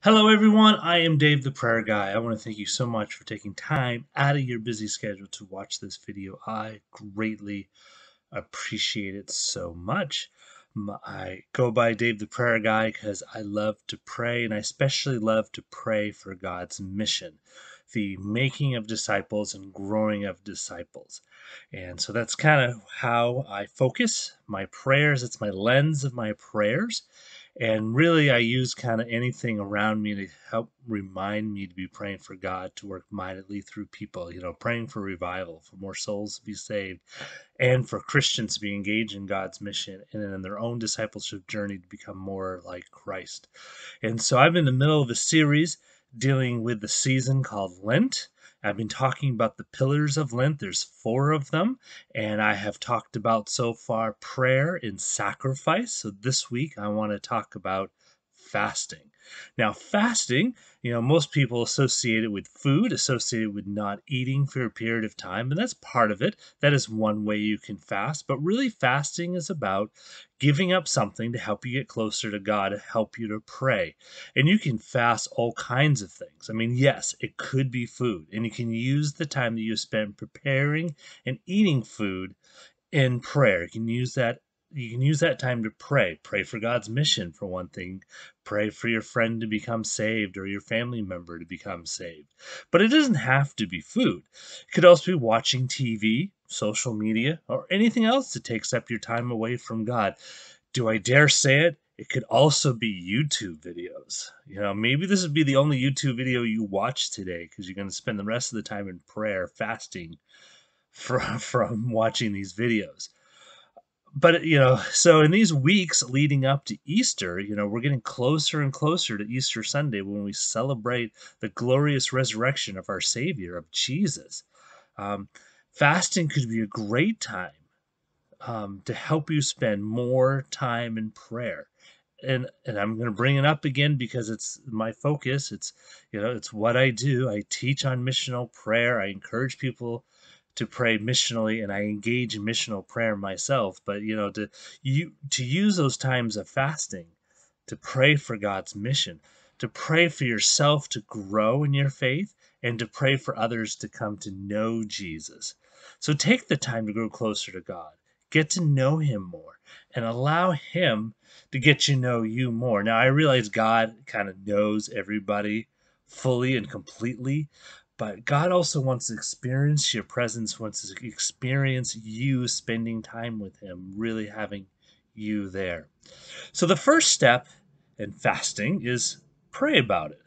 Hello, everyone. I am Dave the Prayer Guy. I want to thank you so much for taking time out of your busy schedule to watch this video. I greatly appreciate it so much. I go by Dave the Prayer Guy because I love to pray, and I especially love to pray for God's mission, the making of disciples and growing of disciples. And so that's kind of how I focus my prayers. It's my lens of my prayers. And really, I use kind of anything around me to help remind me to be praying for God to work mightily through people, praying for revival, for more souls to be saved, and for Christians to be engaged in God's mission and in their own discipleship journey to become more like Christ. And so I'm in the middle of a series dealing with the season called Lent. I've been talking about the pillars of Lent. There's 4 of them, and I have talked about so far prayer and sacrifice. So this week I want to talk about fasting. Now, fasting, most people associate it with food, associated with not eating for a period of time, and that's part of it. That is one way you can fast, but really fasting is about giving up something to help you get closer to God, to help you to pray. And you can fast all kinds of things. I mean, yes, it could be food, and you can use the time that you spend preparing and eating food in prayer. You can use that time to pray for God's mission, for one thing. Pray for your friend to become saved or your family member to become saved. But it doesn't have to be food. It could also be watching TV, social media, or anything else that takes up your time away from God. Do I dare say it? It could also be YouTube videos. Maybe this would be the only YouTube video you watch today because you're going to spend the rest of the time in prayer, fasting from watching these videos. But so in these weeks leading up to Easter, we're getting closer and closer to Easter Sunday when we celebrate the glorious resurrection of our Savior, of Jesus. um, Fasting could be a great time to help you spend more time in prayer. And I'm going to bring it up again because it's my focus. It's what I do. I teach on missional prayer. I encourage people to pray missionally, and I engage in missional prayer myself. But to use those times of fasting to pray for God's mission, to pray for yourself to grow in your faith, and to pray for others to come to know Jesus. So take the time to grow closer to God. Get to know him more and allow him to get to know you more. Now, I realize God kind of knows everybody fully and completely, but God also wants to experience your presence, wants to experience you spending time with him, really having you there. So the first step in fasting is pray about it.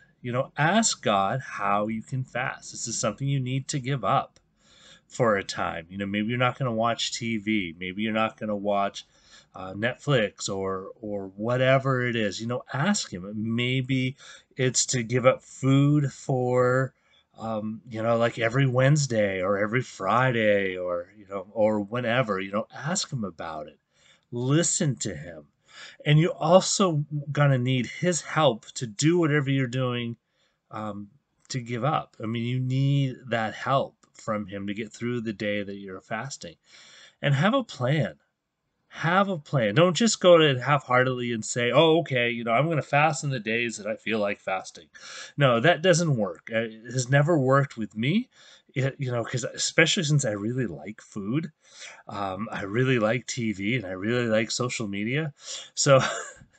Ask God how you can fast. This is something you need to give up for a time. Maybe you're not going to watch TV. Maybe you're not going to watch Netflix or whatever it is. Ask him. Maybe it's to give up food for like every Wednesday or every Friday or whenever. Ask him about it. Listen to him. And you also gonna need his help to do whatever you're doing um, to give up. I mean, you need that help from him to get through the day that you're fasting. And have a plan. Have a plan. Don't just go to it half-heartedly and say, "Oh, okay, I'm going to fast in the days that I feel like fasting." No, that doesn't work. It has never worked with me. Because especially since I really like food, I really like TV, and I really like social media. So,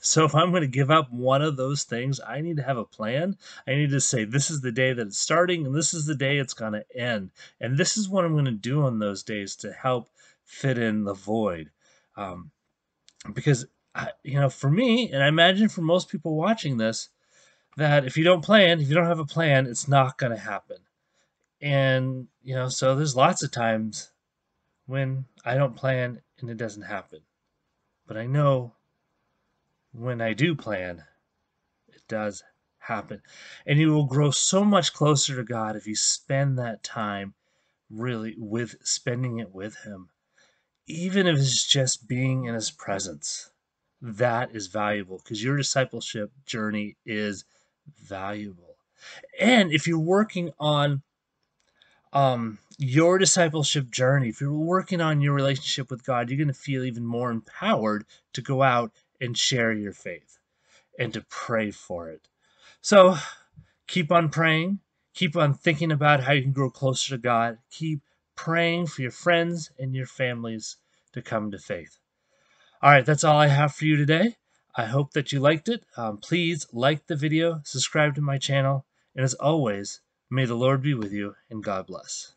so if I'm going to give up one of those things, I need to have a plan. I need to say, this is the day that it's starting, and this is the day it's going to end. And this is what I'm going to do on those days to help fit in the void. Um, because, for me, and I imagine for most people watching this, that if you don't have a plan, it's not going to happen. And, so there's lots of times when I don't plan and it doesn't happen. But I know when I do plan, it does happen. And you will grow so much closer to God if you spend that time really with spending it with him. Even if it's just being in his presence, that is valuable because your discipleship journey is valuable. And if you're working on your discipleship journey, if you're working on your relationship with God, you're going to feel even more empowered to go out and share your faith and to pray for it. So keep on praying. Keep on thinking about how you can grow closer to God. Keep praying for your friends and your families to come to faith. All right, that's all I have for you today. I hope that you liked it. Please like the video, subscribe to my channel, and as always, may the Lord be with you, and God bless.